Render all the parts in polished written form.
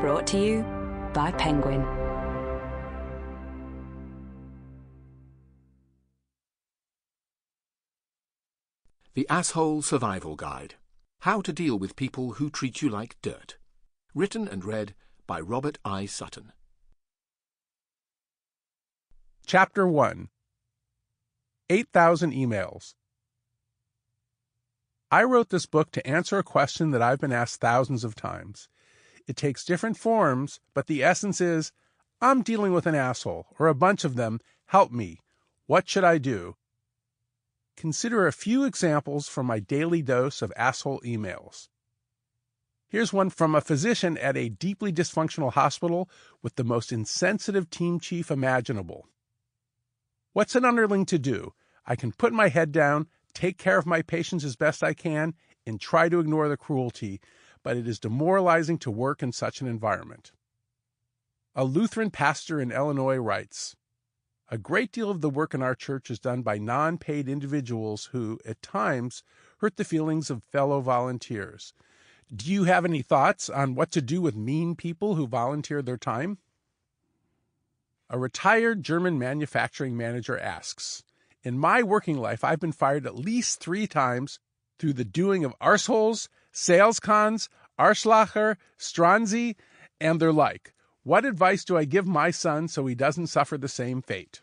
Brought to you by Penguin. The Asshole Survival Guide. How to Deal with People Who Treat You Like Dirt. Written and read by Robert I Sutton. Chapter 1. 8,000 Emails. I wrote this book to answer a question that I've been asked thousands of times. It takes different forms, but the essence is, I'm dealing with an asshole, or a bunch of them. Help me. What should I do? Consider a few examples from my daily dose of asshole emails. Here's one from a physician at a deeply dysfunctional hospital with the most insensitive team chief imaginable. What's an underling to do? I can put my head down, take care of my patients as best I can, and try to ignore the cruelty, but it is demoralizing to work in such an environment. A Lutheran pastor in Illinois writes, "A great deal of the work in our church is done by non-paid individuals who, at times, hurt the feelings of fellow volunteers. Do you have any thoughts on what to do with mean people who volunteer their time?" A retired German manufacturing manager asks, "In my working life, I've been fired at least 3 times through the doing of arseholes, sales cons, Arschlacher, Stranzi, and their like. What advice do I give my son so he doesn't suffer the same fate?"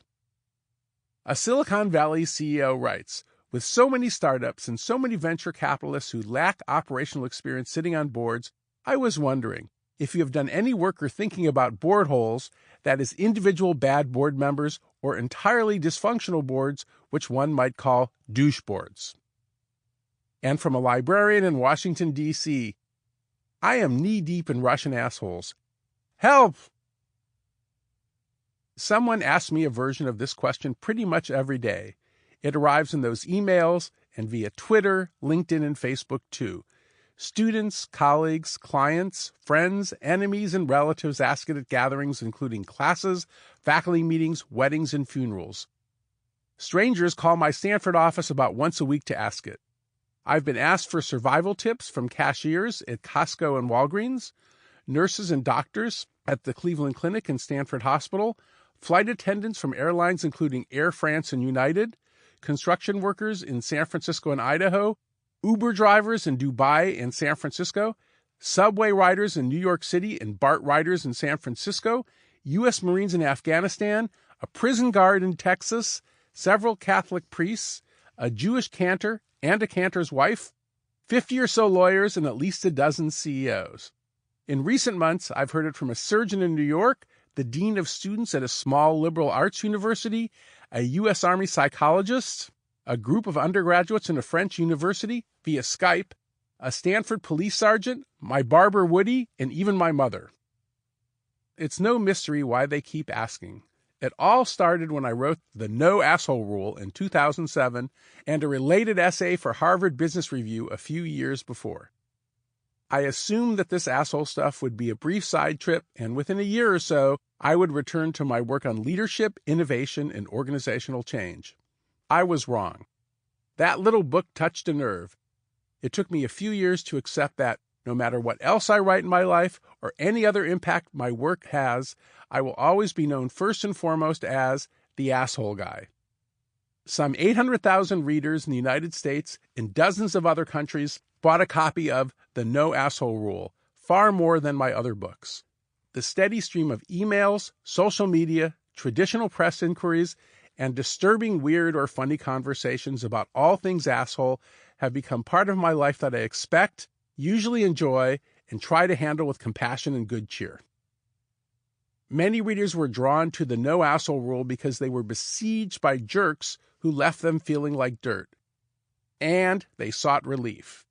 A Silicon Valley CEO writes, "With so many startups and so many venture capitalists who lack operational experience sitting on boards, I was wondering if you have done any work or thinking about board holes, that is, individual bad board members or entirely dysfunctional boards, which one might call douche boards." And from a librarian in Washington, D.C., "I am knee-deep in Russian assholes. Help!" Someone asks me a version of this question pretty much every day. It arrives in those emails and via Twitter, LinkedIn, and Facebook too. Students, colleagues, clients, friends, enemies, and relatives ask it at gatherings including classes, faculty meetings, weddings, and funerals. Strangers call my Stanford office about once a week to ask it. I've been asked for survival tips from cashiers at Costco and Walgreens, nurses and doctors at the Cleveland Clinic and Stanford Hospital, flight attendants from airlines including Air France and United, construction workers in San Francisco and Idaho, Uber drivers in Dubai and San Francisco, subway riders in New York City and BART riders in San Francisco, U.S. Marines in Afghanistan, a prison guard in Texas, several Catholic priests, a Jewish cantor and a cantor's wife, 50 or so lawyers, and at least a dozen CEOs. In recent months, I've heard it from a surgeon in New York, the dean of students at a small liberal arts university, a U.S. Army psychologist, a group of undergraduates in a French university via Skype, a Stanford police sergeant, my barber Woody, and even my mother. It's no mystery why they keep asking. It all started when I wrote The No Asshole Rule in 2007 and a related essay for Harvard Business Review a few years before. I assumed that this asshole stuff would be a brief side trip, and within a year or so, I would return to my work on leadership, innovation, and organizational change. I was wrong. That little book touched a nerve. It took me a few years to accept that, no matter what else I write in my life or any other impact my work has, I will always be known first and foremost as the asshole guy. Some 800,000 readers in the United States and dozens of other countries bought a copy of The No Asshole Rule, far more than my other books. The steady stream of emails, social media, traditional press inquiries, and disturbing, weird, or funny conversations about all things asshole have become part of my life that I expect, usually enjoy, and try to handle with compassion and good cheer. Many readers were drawn to The No Asshole Rule because they were besieged by jerks who left them feeling like dirt. And they sought relief.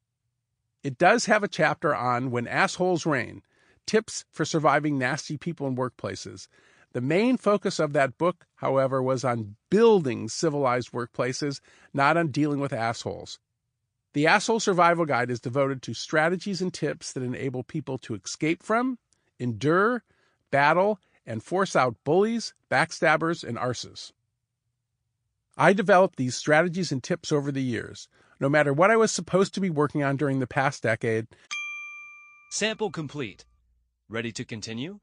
It does have a chapter on When Assholes Reign, tips for surviving nasty people in workplaces. The main focus of that book, however, was on building civilized workplaces, not on dealing with assholes. The Asshole Survival Guide is devoted to strategies and tips that enable people to escape from, endure, battle, and force out bullies, backstabbers, and arses. I developed these strategies and tips over the years. No matter what I was supposed to be working on during the past decade, Sample complete. Ready to continue?